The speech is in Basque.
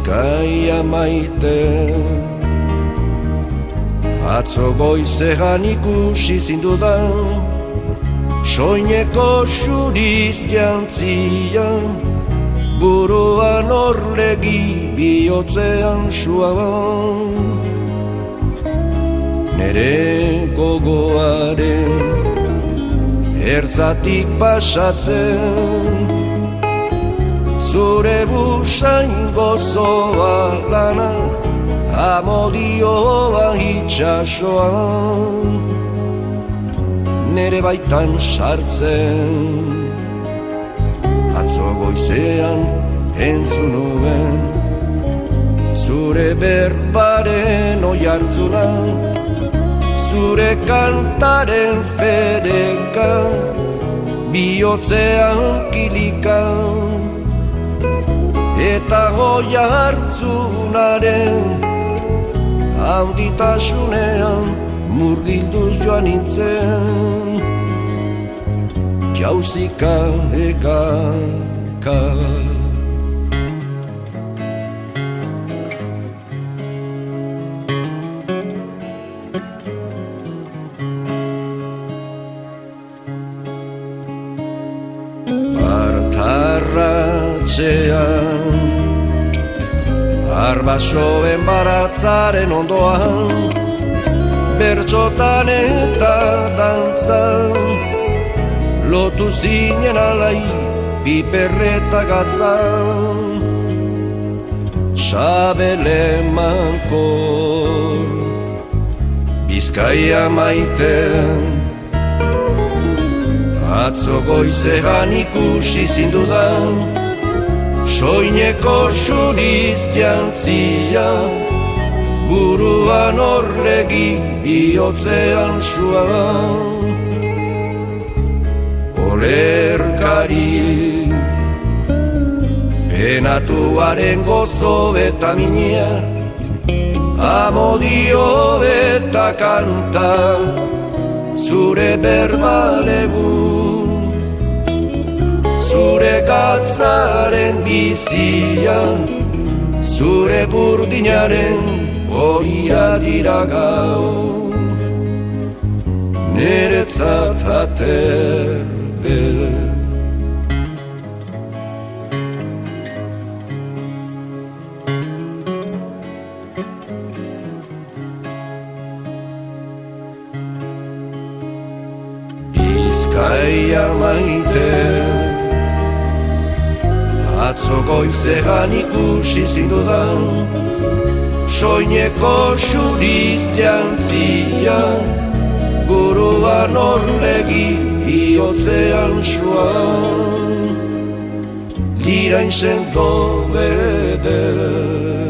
Bizkaia maite. Atzo goizean ikusi zindudan, soineko xuriz jantzia, buruan orlegi bihotzean suaban. Nere gogoaren ertzatik pasatzen, zure busain gozoa lana, amodioa itxasoan, nere baitan sartzen. Atzo goizean entzun nuen, zure berbaren oihartzuna, zure kantaren fereka, bihotzean kilika, eta oihartzunaren handitasunean murgilduz joan nintzen. Jauzika egaka. Bartarratxean, arbasoen baratzaren ondoan, bertxotan eta dantzan, lotu zinen alai piperreta gatzan. Sabele mankor, Bizkaia maiten, atzo goizean ikusi zindudan, soineko xuriz jantzia, buruan orlegi bihotzean suaban. Olerkari penatuaren gozo eta minia, amodio eta kanta, zure berbalegun, zure gatzaren bizian, zure burdinaren horia dira gau, niretzat aterbe. Bizkaia maite, atzo goizean ikusi zindudan, soineko xuriz jantzia, buruan orlegi bihotzean suan, lirain sendo beder.